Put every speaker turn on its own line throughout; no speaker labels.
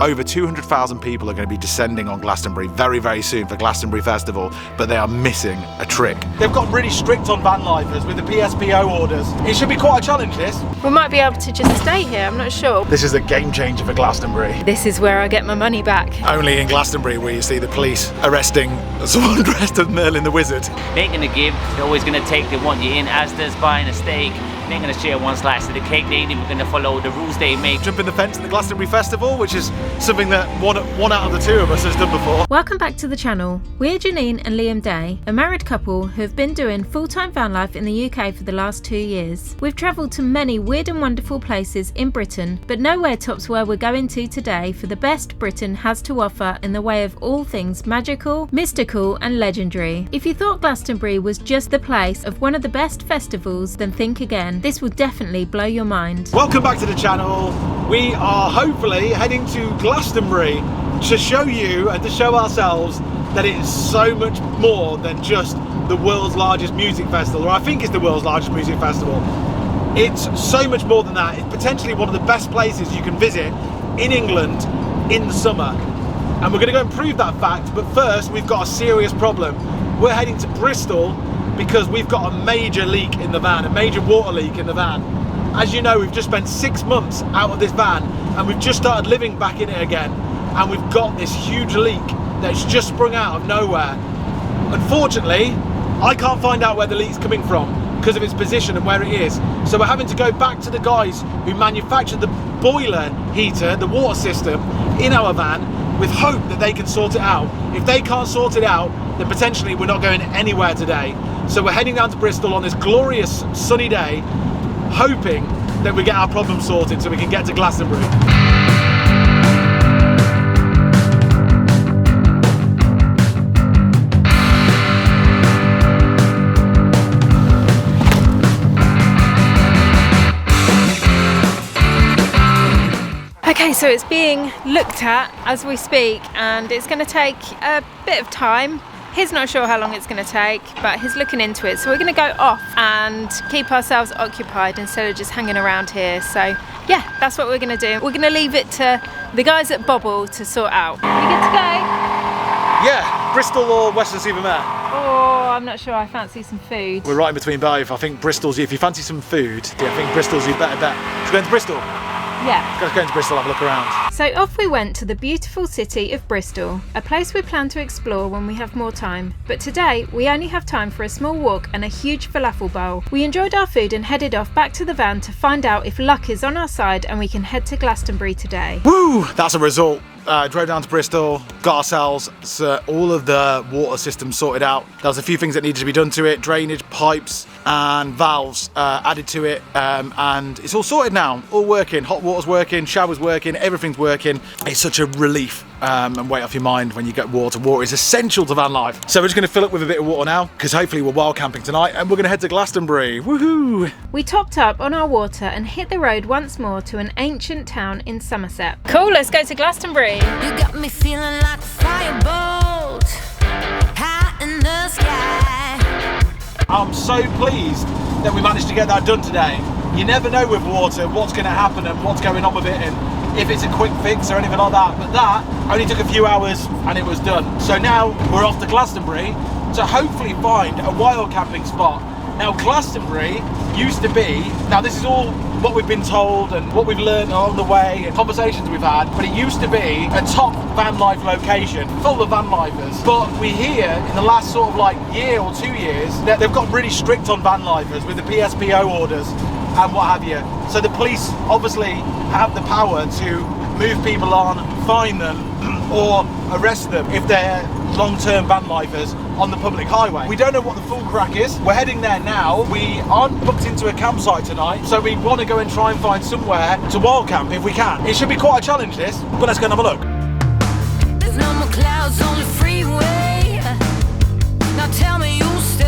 Over 200,000 people are going to be descending on Glastonbury very, very soon for Glastonbury Festival, but they are missing a trick. They've got really strict on van lifers with the PSPO orders. It should be quite a challenge, this.
We might be able to just stay here, I'm not sure.
This is a game changer for Glastonbury.
This is where I get my money back.
Only in Glastonbury where you see the police arresting someone dressed as Merlin the Wizard.
They ain't gonna give, they're always gonna take, they want you in, as does buying a steak. They ain't gonna share one slice of the cake, they ain't even gonna follow the rules they make.
Jumping the fence at the Glastonbury Festival, which is something that one out of the two of us has done before.
Welcome back to the channel. We're Janine and Liam Day, a married couple who have been doing full-time van life in the UK for the last 2 years. We've travelled to many weird and wonderful places in Britain, but nowhere tops where we're going to today for the best Britain has to offer in the way of all things magical, mystical and legendary. If you thought Glastonbury was just the place of one of the best festivals, then think again. This will definitely blow your mind.
Welcome back to the channel. We are hopefully heading to Glastonbury to show you and to show ourselves that it is so much more than just the world's largest music festival, or I think it's the world's largest music festival. It's so much more than that. It's potentially one of the best places you can visit in England in the summer. And we're going to go and prove that fact, but first we've got a serious problem. We're heading to Bristol because we've got a major leak in the van, a major water leak in the van. As you know, we've just spent 6 months out of this van and we've just started living back in it again. And we've got this huge leak that's just sprung out of nowhere. Unfortunately, I can't find out where the leak's coming from because of its position and where it is. So we're having to go back to the guys who manufactured the boiler heater, the water system in our van, with hope that they can sort it out. If they can't sort it out, then potentially we're not going anywhere today. So we're heading down to Bristol on this glorious sunny day, hoping that we get our problem sorted so we can get to Glastonbury.
Okay, so it's being looked at as we speak and it's going to take a bit of time. He's not sure how long it's going to take, but he's looking into it. So we're going to go off and keep ourselves occupied instead of just hanging around here. So yeah, that's what we're going to do. We're going to leave it to the guys at Bobble to sort out. Are you good to go?
Yeah, Bristol or Weston-super-Mare?
Oh, I'm not sure. I fancy some food.
We're right in between both. I think Bristol's, if you fancy some food, I think Bristol's your better bet. Should we go into Bristol?
Yeah.
Let's go into Bristol, have a look around.
So off we went to the beautiful city of Bristol, a place we plan to explore when we have more time. But today, we only have time for a small walk and a huge falafel bowl. We enjoyed our food and headed off back to the van to find out if luck is on our side and we can head to Glastonbury today.
Woo! That's a result. Drove down to Bristol, got ourselves all of the water systems sorted out. There was a few things that needed to be done to it, drainage, pipes and valves added to it, and it's all sorted now, all working. Hot water's working, shower's working, everything's working. It's such a relief and weight off your mind when you get water. Water is essential to van life. So we're just going to fill up with a bit of water now because hopefully we're wild camping tonight and we're going to head to Glastonbury. Woohoo!
We topped up on our water and hit the road once more to an ancient town in Somerset. Cool, let's go to Glastonbury.
You got me feeling like a firebolt high in the sky.
I'm so pleased that we managed to get that done today. You never know with water what's going to happen and what's going on with it and if it's a quick fix or anything like that, but that only took a few hours and it was done. So now we're off to Glastonbury to hopefully find a wild camping spot. Now Glastonbury used to be, now this is all what we've been told and what we've learned along the way and conversations we've had, but it used to be a top van life location full of van lifers. But we hear in the last sort of like year or 2 years that they've got really strict on van lifers with the PSPO orders and what have you. So the police obviously have the power to move people on, fine them or arrest them if they're long-term van lifers on the public highway. We don't know what the full crack is. We're heading there now. We aren't booked into a campsite tonight, so we want to go and try and find somewhere to wild camp if we can. It should be quite a challenge this, but let's go and have a look.
There's no more clouds on the freeway. Now tell me you'll stay.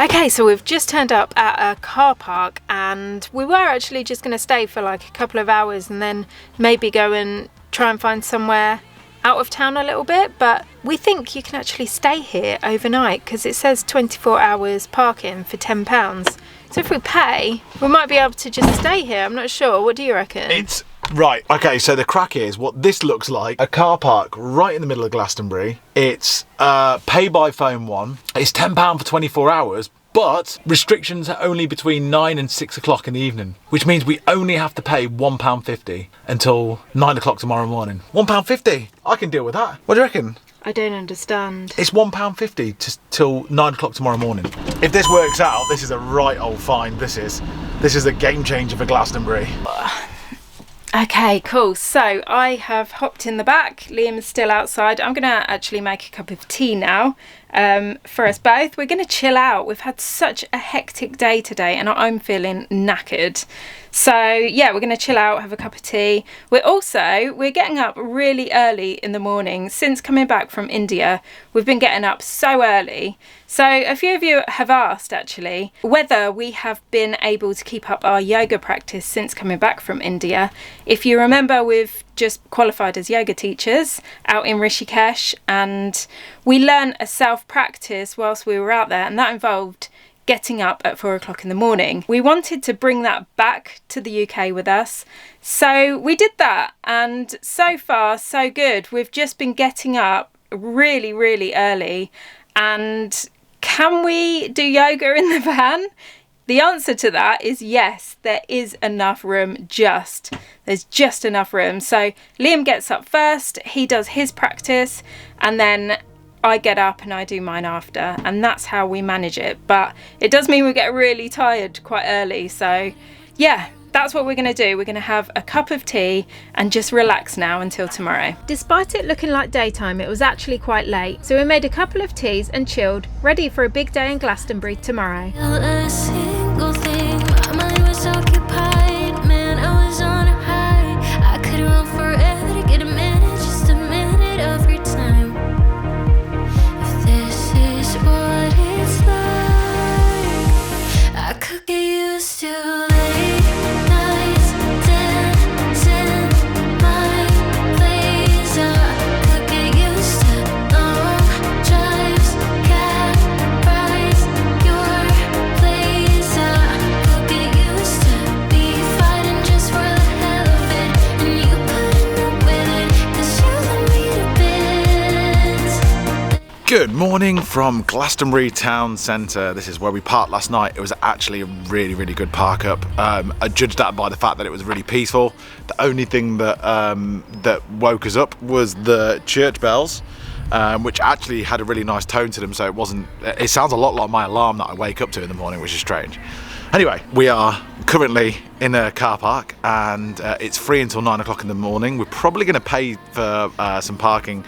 Okay, so we've just turned up at a car park and we were actually just going to stay for like a couple of hours and then maybe go and try and find somewhere out of town a little bit, but we think you can actually stay here overnight because it says 24 hours parking for £10. So if we pay, we might be able to just stay here. I'm not sure. What do you reckon?
It's right. Okay, so the crack is what this looks like. A car park right in the middle of Glastonbury. It's pay by phone one. It's £10 for 24 hours. But restrictions are only between 9 and 6 o'clock in the evening, which means we only have to pay £1.50 until 9 o'clock tomorrow morning. £1.50. I can deal with that. What do you reckon?
I don't understand.
It's £1.50 till 9 o'clock tomorrow morning. If this works out, this is a right old find. This is a game changer for Glastonbury.
Okay, cool. So I have hopped in the back. Liam's still outside. I'm going to actually make a cup of tea now for us both. We're going to chill out. We've had such a hectic day today and I'm feeling knackered. So yeah, we're going to chill out, have a cup of tea. We're getting up really early in the morning. Since coming back from India, we've been getting up so early. So a few of you have asked actually whether we have been able to keep up our yoga practice since coming back from India. If you remember, we've just qualified as yoga teachers out in Rishikesh, and we learned a self-practice whilst we were out there, and that involved getting up at 4 o'clock in the morning. We wanted to bring that back to the UK with us, so we did that, and so far so good. We've just been getting up really, really early. And can we do yoga in the van? The answer to that is yes, there is enough room. There's just enough room. So Liam gets up first, he does his practice, and then I get up and I do mine after, and that's how we manage it. But it does mean we get really tired quite early. So yeah, that's what we're going to do. We're going to have a cup of tea and just relax now until tomorrow. Despite it looking like daytime, it was actually quite late. So we made a couple of teas and chilled, ready for a big day in Glastonbury tomorrow.
A single thing, my mind was occupied. Man, I was on a high. I could run forever to get a minute, just a minute of your time. If this is what it's like, I could get used to late nights dancing my place. I could get used to long drives, cab rides, your place. I could get used to be fighting just for the hell of it, and you putting up with it, 'cause you let me to bits.
Good morning from Glastonbury Town Centre. This is where we parked last night. It was actually a really, really good park up. I judged that by the fact that it was really peaceful. The only thing that that woke us up was the church bells, which actually had a really nice tone to them. So it sounds a lot like my alarm that I wake up to in the morning, which is strange. Anyway, we are currently in a car park and it's free until 9 o'clock in the morning. We're probably going to pay for some parking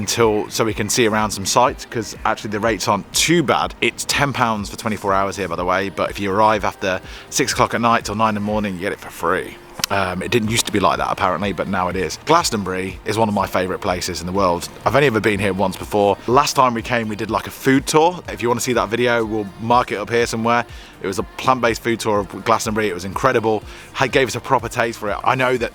so we can see around some sites, because actually the rates aren't too bad. It's £10 for 24 hours here, by the way, but if you arrive after 6 o'clock at night till 9 in the morning, you get it for free. It didn't used to be like that apparently, but now it is. Glastonbury is one of my favourite places in the world. I've only ever been here once before. Last time we came, we did like a food tour. If you want to see that video, we'll mark it up here somewhere. It was a plant-based food tour of Glastonbury. It was incredible. It gave us a proper taste for it. I know that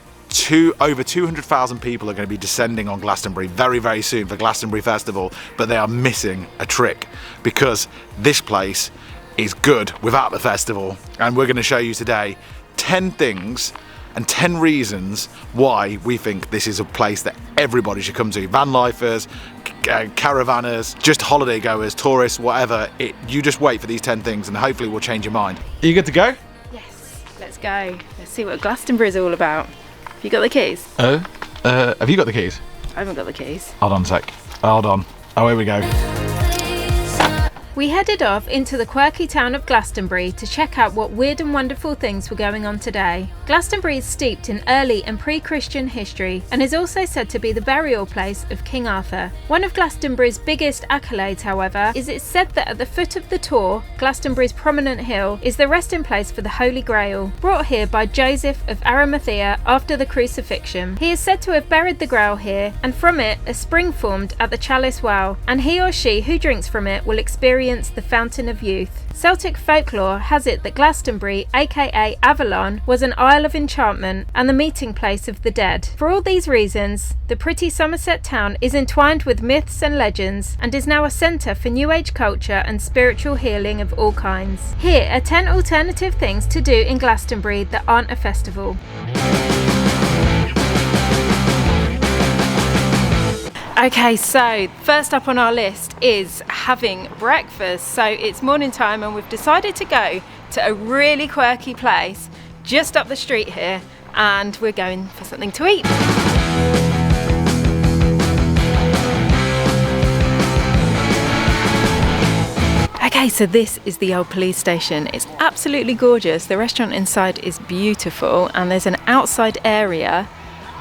over 200,000 people are going to be descending on Glastonbury very, very soon for Glastonbury Festival, but they are missing a trick, because this place is good without the festival. And we're going to show you today 10 things and 10 reasons why we think this is a place that everybody should come to. Van lifers, caravanners, just holiday goers, tourists, whatever. You just wait for these 10 things and hopefully we'll change your mind. Are you good to go?
Yes, let's go. Let's see what Glastonbury is all about. Have you got the keys?
Have you got the keys?
I haven't got the keys.
Hold on a sec. Hold on. Oh, here we go.
We headed off into the quirky town of Glastonbury to check out what weird and wonderful things were going on today. Glastonbury is steeped in early and pre-Christian history and is also said to be the burial place of King Arthur. One of Glastonbury's biggest accolades, however, is it's said that at the foot of the Tor, Glastonbury's prominent hill, is the resting place for the Holy Grail, brought here by Joseph of Arimathea after the crucifixion. He is said to have buried the Grail here, and from it a spring formed at the Chalice Well, and he or she who drinks from it will experience experience the Fountain of Youth. Celtic folklore has it that Glastonbury, aka Avalon, was an isle of enchantment and the meeting place of the dead. For all these reasons, the pretty Somerset town is entwined with myths and legends and is now a centre for New Age culture and spiritual healing of all kinds. Here are 10 alternative things to do in Glastonbury that aren't a festival. Okay, so first up on our list is having breakfast. So it's morning time and we've decided to go to a really quirky place just up the street here, and we're going for something to eat. Okay, so this is the old police station. It's absolutely gorgeous. The restaurant inside is beautiful and there's an outside area,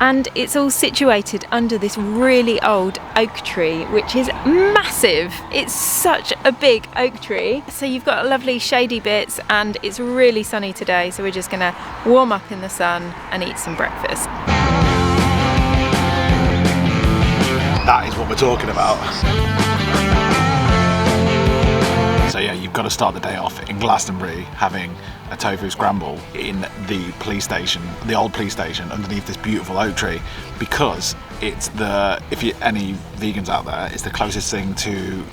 and it's all situated under this really old oak tree, which is massive. It's such a big oak tree. So you've got lovely shady bits and it's really sunny today, so we're just gonna warm up in the sun and eat some breakfast.
That is what we're talking about. So yeah, you've got to start the day off in Glastonbury having a tofu scramble in the police station, the old police station, underneath this beautiful oak tree, because it's the, if you any vegans out there, it's the closest thing to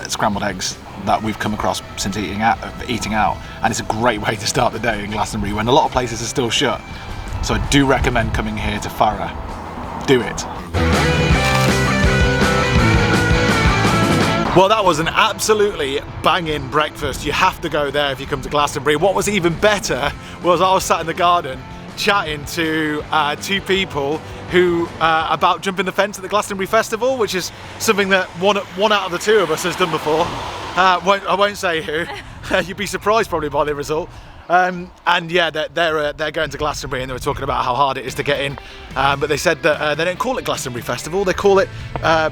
scrambled eggs that we've come across since eating out, and it's a great way to start the day in Glastonbury when a lot of places are still shut. So I do recommend coming here to Farah. Do it. Well, that was an absolutely banging breakfast. You have to go there if you come to Glastonbury. What was even better was I was sat in the garden chatting to two people who about jumping the fence at the Glastonbury Festival, which is something that one out of the two of us has done before. I won't say who. You'd be surprised probably by the result. And yeah, they're going to Glastonbury, and they were talking about how hard it is to get in. But they said that they don't call it Glastonbury Festival, they call it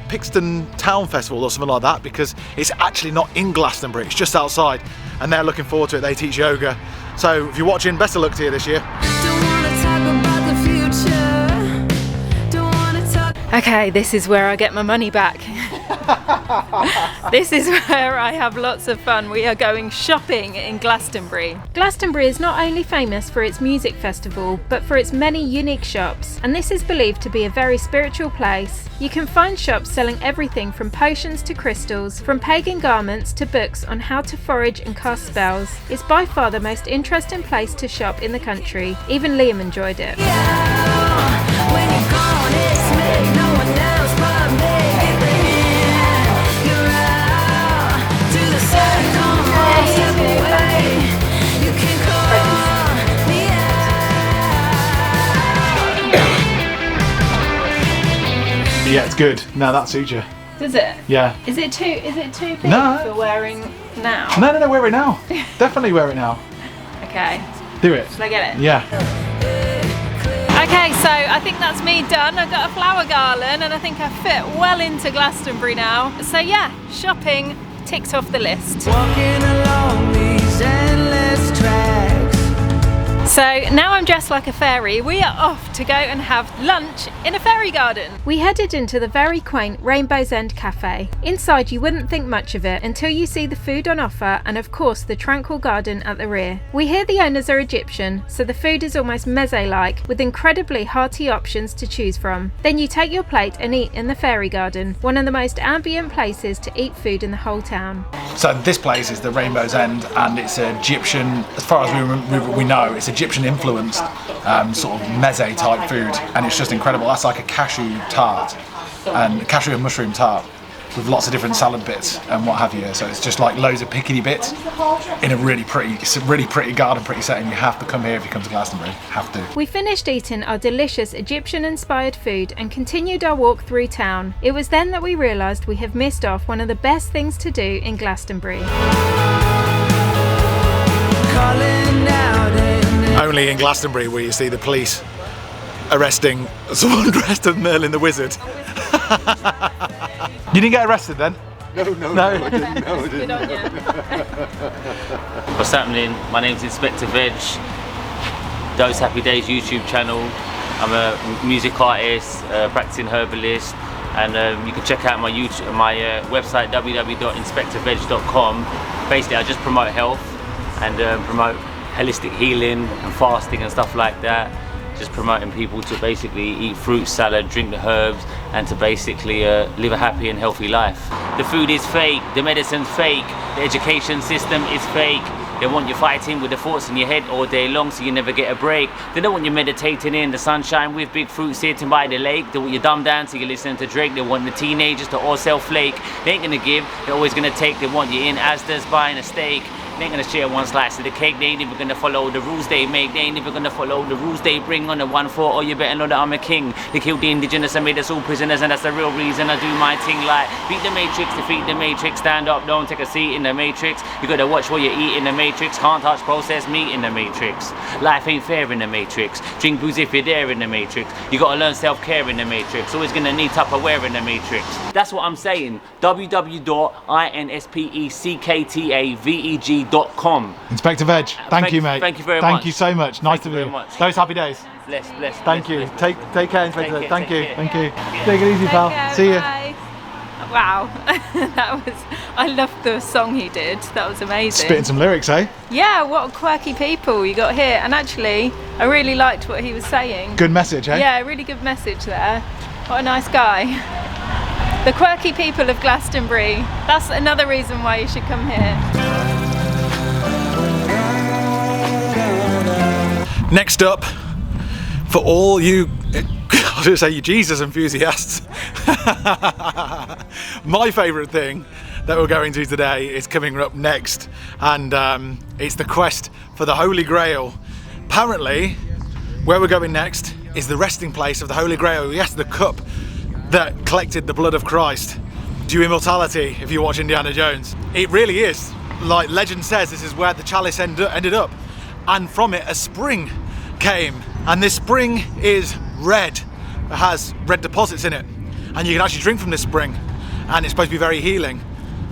Pixton Town Festival or something like that, because it's actually not in Glastonbury, it's just outside, and they're looking forward to it. They teach yoga. So if you're watching, best of luck to you this year.
Okay, this is where I get my money back. This is where I have lots of fun. We are going shopping in Glastonbury. Glastonbury is not only famous for its music festival, but for its many unique shops, and this is believed to be a very spiritual place. You can find shops selling everything from potions to crystals, from pagan garments to books on how to forage and cast spells. It's by far the most interesting place to shop in the country. Even Liam enjoyed it.
Yeah, it's good. No, that suits you.
Does it?
Yeah.
Is it too big
No.
for wearing now?
No, wear it now. Definitely wear it now.
Okay.
Do it.
Shall I get it?
Yeah.
Okay, so I think that's me done. I've got a flower garland and I think I fit well into Glastonbury now. So yeah, shopping ticked off the list.
Walking along these endless tracks.
So now I'm dressed like a fairy. We are off to go and have lunch in a fairy garden. We headed into the very quaint Rainbow's End Cafe. Inside you wouldn't think much of it until you see the food on offer and of course the tranquil garden at the rear. We hear the owners are Egyptian, so the food is almost meze-like with incredibly hearty options to choose from. Then you take your plate and eat in the fairy garden, one of the most ambient places to eat food in the whole town.
So this place is the Rainbow's End, and it's Egyptian, as far as we know, it's Egyptian influenced sort of meze type food, and it's just incredible. That's like a cashew tart, and cashew and mushroom tart with lots of different salad bits and what have you. So it's just like loads of pickety bits in a really pretty garden, pretty setting. You have to come here if you come to Glastonbury. Have to.
We finished eating our delicious Egyptian-inspired food and continued our walk through town. It was then that we realised we have missed off one of the best things to do in Glastonbury.
Only in Glastonbury will you see the police arresting someone dressed as Merlin the Wizard. You didn't get arrested then?
No, I didn't. No, I didn't.
What's happening? My name's Inspector Veg. Those Happy Days YouTube channel. I'm a music artist, practicing herbalist, and you can check out my website www.inspectorveg.com. Basically, I just promote health and promote holistic healing and fasting and stuff like that. Just promoting people to basically eat fruit salad, drink the herbs, and to basically live a happy and healthy life. The food is fake, the medicine's fake, the education system is fake. They want you fighting with the thoughts in your head all day long so you never get a break. They don't want you meditating in the sunshine with big fruit sitting by the lake. They want you dumb down so you're listening to Drake. They want the teenagers to all sell flake. They ain't gonna give, they're always gonna take. They want you in Asda's buying a steak. They ain't gonna share one slice of the cake. They ain't even gonna follow the rules they make. They ain't even gonna follow the rules they bring on the 1-4. Oh, you better know that I'm a king. They killed the indigenous and made us all prisoners, and that's the real reason I do my thing. Like, beat the matrix, defeat the matrix. Stand up, don't take a seat in the matrix. You gotta watch what you eat in the matrix. Can't touch processed meat in the matrix. Life ain't fair in the matrix. Drink booze if you're there in the matrix. You gotta learn self-care in the matrix. Always gonna need Tupperware in the matrix. That's what I'm saying. www.inspectorveg.com.
Inspector Veg, thank you, mate.
Thank you very much.
Thank you so much. Nice to meet you. Those happy days.
Bless.
Thank you. Take care, Inspector Veg. Thank you. Thank you. Take it easy,
Take
pal.
care,
See you.
bye. Wow, I loved the song he did. That was amazing.
Spitting some lyrics, eh?
Yeah, what quirky people you got here. And actually, I really liked what he was saying.
Good message, eh?
Yeah, really good message there. What a nice guy. The quirky people of Glastonbury. That's another reason why you should come here.
Next up, for all you, I was going to say you Jesus enthusiasts, my favourite thing that we're going to today is coming up next, and it's the quest for the Holy Grail. Apparently, where we're going next is the resting place of the Holy Grail. Yes, the cup that collected the blood of Christ due immortality, if you watch Indiana Jones. It really is. Like legend says, this is where the chalice ended up, and from it a spring came, and this spring is red. It has red deposits in it, and you can actually drink from this spring, and it's supposed to be very healing.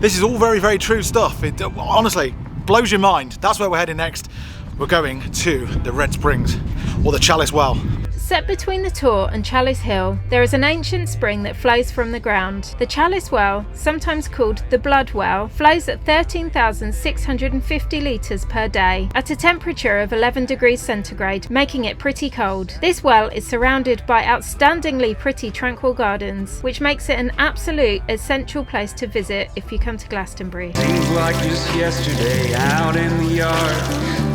This is all very, very true stuff. It honestly blows your mind. That's where we're heading next. We're going to the Red Springs, or the Chalice Well.
Set between the Tor and Chalice Hill, there is an ancient spring that flows from the ground. The Chalice Well, sometimes called the Blood Well, flows at 13,650 litres per day, at a temperature of 11 degrees centigrade, making it pretty cold. This well is surrounded by outstandingly pretty tranquil gardens, which makes it an absolute essential place to visit if you come to Glastonbury.
Seems like just yesterday out in the yard,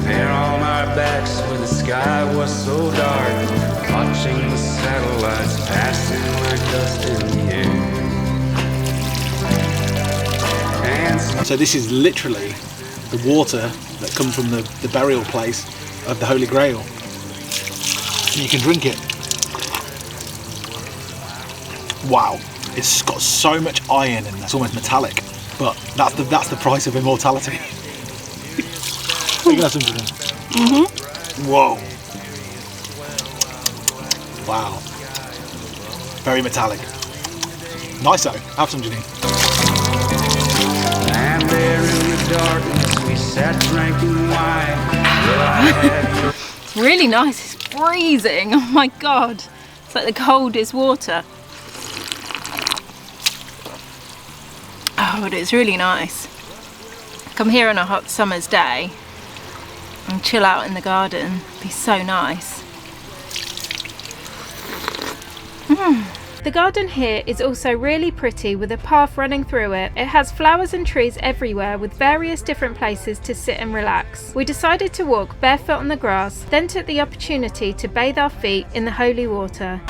there on our backs where the sky was so dark, watching the satellites passing like dust in the air.
So this is literally the water that comes from the burial place of the Holy Grail. And you can drink it. Wow, it's got so much iron in there, it's almost metallic. But that's the price of immortality. You can have some of them. Whoa. Wow. Very metallic. Nice though. Have some, Janine.
And there in the darkness we sat drinking wine.
It's really nice, it's freezing, oh my god. It's like the coldest water. Oh, but it's really nice. Come here on a hot summer's day and chill out in the garden. It'd be so nice. The garden here is also really pretty with a path running through it. It has flowers and trees everywhere with various different places to sit and relax. We decided to walk barefoot on the grass, then took the opportunity to bathe our feet in the holy water.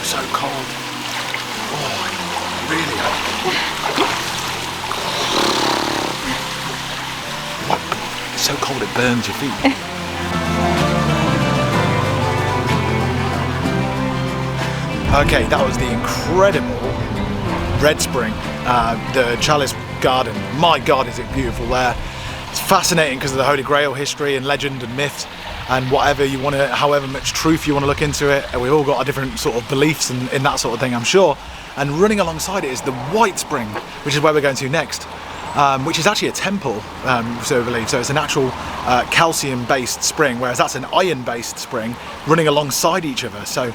So cold. Oh, really? It's so cold it burns your feet. Okay, that was the incredible Red Spring, the Chalice Garden. My God, is it beautiful there. It's fascinating because of the Holy Grail history and legend and myths. and whatever you want to, however much truth you want to look into it. And we've all got our different sort of beliefs in that sort of thing, I'm sure. And running alongside it is the White Spring, which is where we're going to next, which is actually a temple, so I believe. So it's an actual calcium-based spring, whereas that's an iron-based spring running alongside each other. So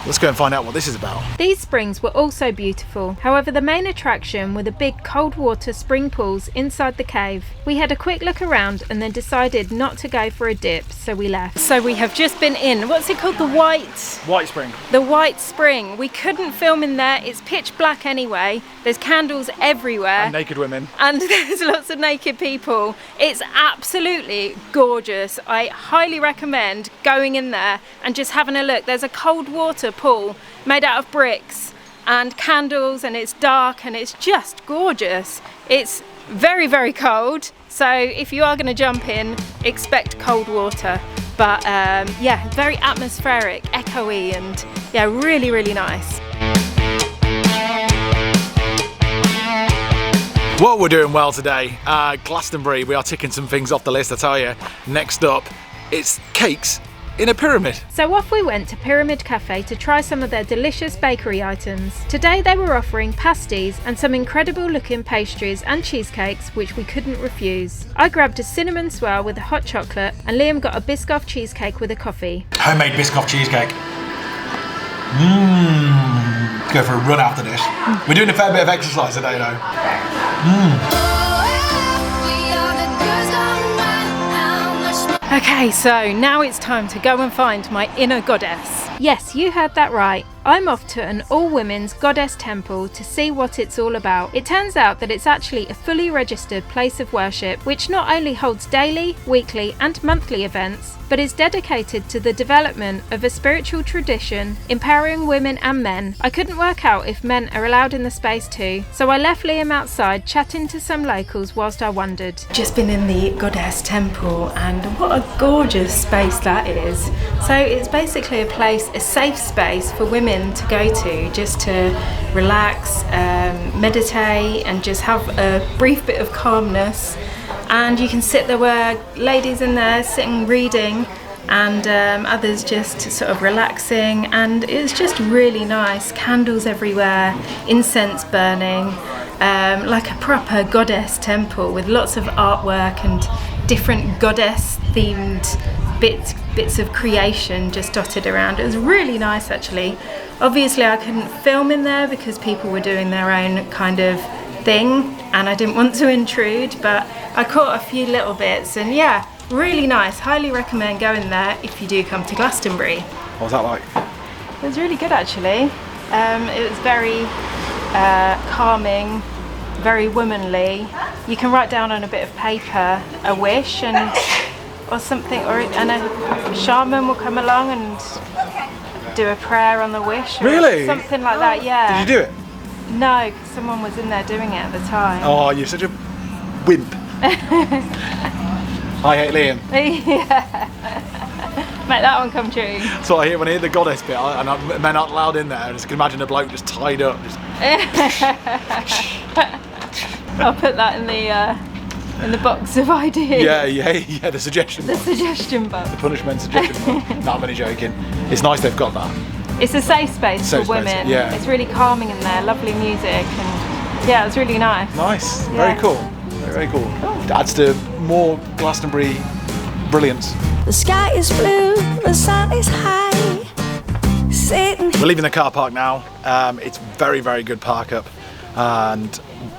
let's go and find out what this is about.
These springs were also beautiful. However, the main attraction were the big cold water spring pools inside the cave. We had a quick look around and then decided not to go for a dip, so we left. So we have just been in, what's it called, the White
Spring.
The White Spring. We couldn't film in there, it's pitch black anyway. There's candles everywhere.
And naked women.
And there's lots of naked people. It's absolutely gorgeous. I highly recommend going in there and just having a look. There's a cold water pool made out of bricks and candles, and it's dark and it's just gorgeous. It's very, very cold, so if you are going to jump in, expect cold water. But yeah, very atmospheric, echoey, and yeah, really, really nice.
Well, we're doing well today. Glastonbury, we are ticking some things off the list, I tell you. Next up, it's cakes in a pyramid.
So off we went to Pyramid Cafe to try some of their delicious bakery items. Today they were offering pasties and some incredible looking pastries and cheesecakes which we couldn't refuse. I grabbed a cinnamon swirl with a hot chocolate and Liam got a Biscoff cheesecake with a coffee.
Homemade Biscoff cheesecake. Go for a run after this. We're doing a fair bit of exercise today though.
Okay, so now it's time to go and find my inner goddess. Yes, you heard that right. I'm off to an all-women's goddess temple to see what it's all about. It turns out that it's actually a fully registered place of worship, which not only holds daily, weekly and monthly events, but is dedicated to the development of a spiritual tradition, empowering women and men. I couldn't work out if men are allowed in the space too, so I left Liam outside chatting to some locals whilst I wondered. Just been in the goddess temple, and what a gorgeous space that is. So it's basically a place, a safe space for women to go to just to relax, meditate and just have a brief bit of calmness. And you can sit, there were ladies in there sitting reading and others just sort of relaxing, and it's just really nice. Candles everywhere, incense burning, like a proper goddess temple with lots of artwork and different goddess themed bits of creation just dotted around. It was really nice actually. Obviously I couldn't film in there because people were doing their own kind of thing and I didn't want to intrude, but I caught a few little bits, and yeah, really nice. Highly recommend going there if you do come to Glastonbury.
What was that like?
It was really good actually. It was very calming, very womanly. You can write down on a bit of paper a wish or something, and a shaman will come along and do a prayer on the wish. Or
really?
Something like that, yeah.
Did you do it?
No, because someone was in there doing it at the time.
Oh, you're such a wimp. I hate Liam.
Yeah. Make that one come true.
So I hear when I hear the goddess bit, and men aren't allowed in there, I just can imagine a bloke just tied up.
I'll put that in the box of ideas.
Yeah, the suggestion box.
The suggestion box.
The punishment suggestion box. No, I'm only joking. It's nice they've got that.
It's a safe space for women.
Yeah.
It's really calming in there, lovely music, and yeah, it's really nice.
Nice,
Yeah.
very cool. Very cool. Adds to more Glastonbury brilliance.
The sky is blue, the sun is high. Sitting
We're leaving the car park now. It's very, very good park up.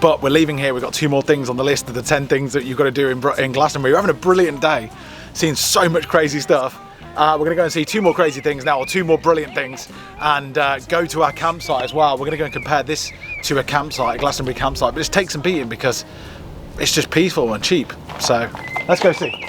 But we're leaving here. We've got 2 more things on the list of the 10 things that you've got to do in Glastonbury. We're having a brilliant day, seeing so much crazy stuff. We're going to go and see 2 more crazy things now, or 2 more brilliant things, and go to our campsite as well. We're going to go and compare this to a campsite, a Glastonbury campsite, but it's take some beating because it's just peaceful and cheap. So let's go see.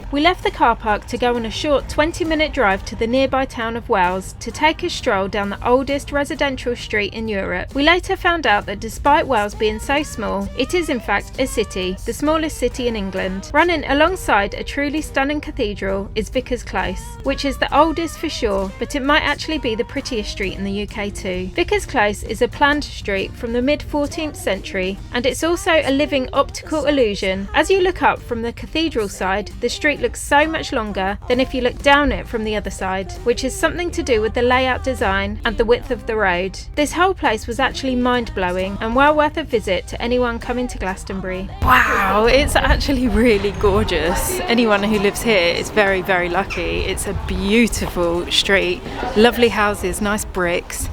We left the car park to go on a short 20-minute drive to the nearby town of Wells to take a stroll down the oldest residential street in Europe. We later found out that despite Wells being so small, it is in fact a city, the smallest city in England. Running alongside a truly stunning cathedral is Vickers Close, which is the oldest for sure, but it might actually be the prettiest street in the UK too. Vickers Close is a planned street from the mid-14th century, and it's also a living optical illusion. As you look up from the cathedral side, the street street looks so much longer than if you look down it from the other side, which is something to do with the layout design and the width of the road. This whole place was actually mind-blowing and well worth a visit to anyone coming to Glastonbury. Wow, it's actually really gorgeous. Anyone who lives here is very, very lucky. It's a beautiful street, lovely houses, nice bricks.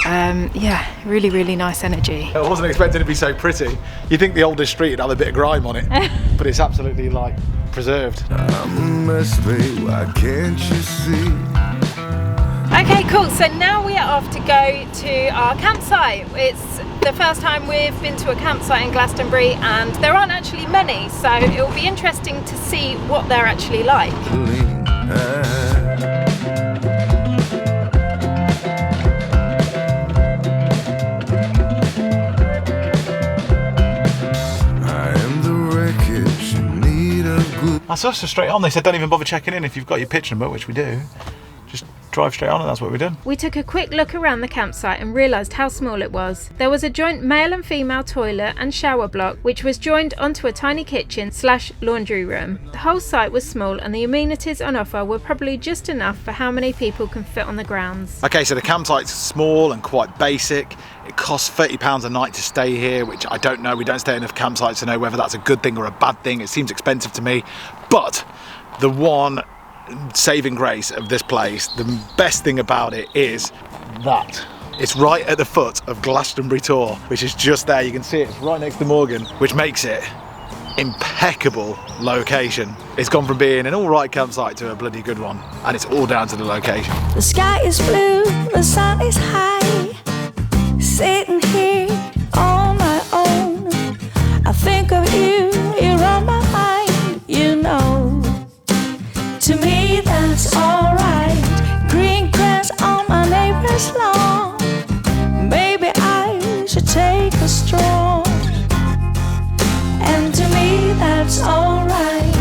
Yeah, really, really nice energy.
I wasn't expecting it to be so pretty. You'd think the oldest street would have a bit of grime on it, but it's absolutely like preserved.
I'm a mess, babe, why can't you see?
Okay, cool. So now we are off to go to our campsite. It's the first time we've been to a campsite in Glastonbury, and there aren't actually many, so it will be interesting to see what they're actually like.
That's us, just straight on. They said don't even bother checking in if you've got your pitch number, which we do. Just drive straight on and that's what we've done.
We took a quick look around the campsite and realised how small it was. There was a joint male and female toilet and shower block, which was joined onto a tiny kitchen / laundry room. The whole site was small and the amenities on offer were probably just enough for how many people can fit on the grounds.
Okay, so the campsite's small and quite basic. It costs £30 a night to stay here, which I don't know. We don't stay enough campsites to know whether that's a good thing or a bad thing. It seems expensive to me. But the one saving grace of this place, the best thing about it is that it's right at the foot of Glastonbury Tor, which is just there. You can see it's right next to Morgan, which makes it impeccable location. It's gone from being an alright campsite to a bloody good one, and it's all down to the location.
The sky is blue, the sun is high, sitting here on my own. I think of you, you're on my mind, you know. To me that's alright. Green grass on my neighbor's lawn. Maybe I should take a stroll. And to me that's alright.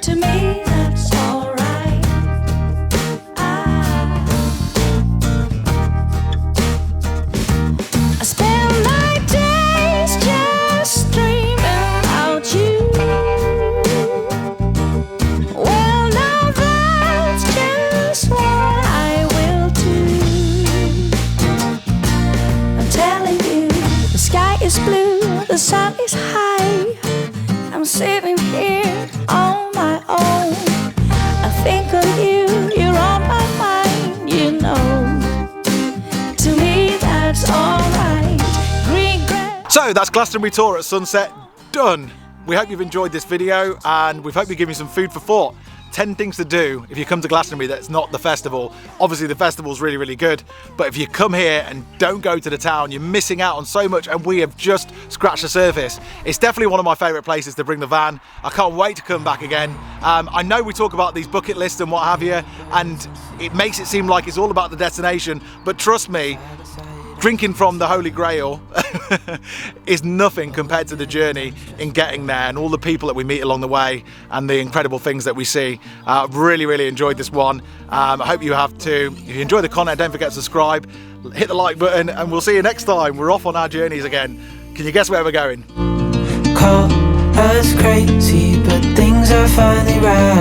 To me that's alright. I spend my days just dreaming about you. Well, now that's just what I will do. I'm telling you, the sky is blue, the sun is high. I'm sitting here on my own. I think of you, you're on my mind, you know. To me that's alright. Green grass.
So that's Glastonbury Tor at sunset, done. We hope you've enjoyed this video and we hope we've given you some food for thought. 10 things to do if you come to Glastonbury that's not the festival. Obviously the festival's really, really good, but if you come here and don't go to the town, you're missing out on so much, and we have just scratched the surface. It's definitely one of my favourite places to bring the van. I can't wait to come back again. I know we talk about these bucket lists and what have you, and it makes it seem like it's all about the destination, but trust me, drinking from the Holy Grail is nothing compared to the journey in getting there and all the people that we meet along the way and the incredible things that we see. I've really, really enjoyed this one. I hope you have too. If you enjoy the content, don't forget to subscribe, hit the like button, and we'll see you next time. We're off on our journeys again. Can you guess where we're going?
Call us crazy, but things are finally right.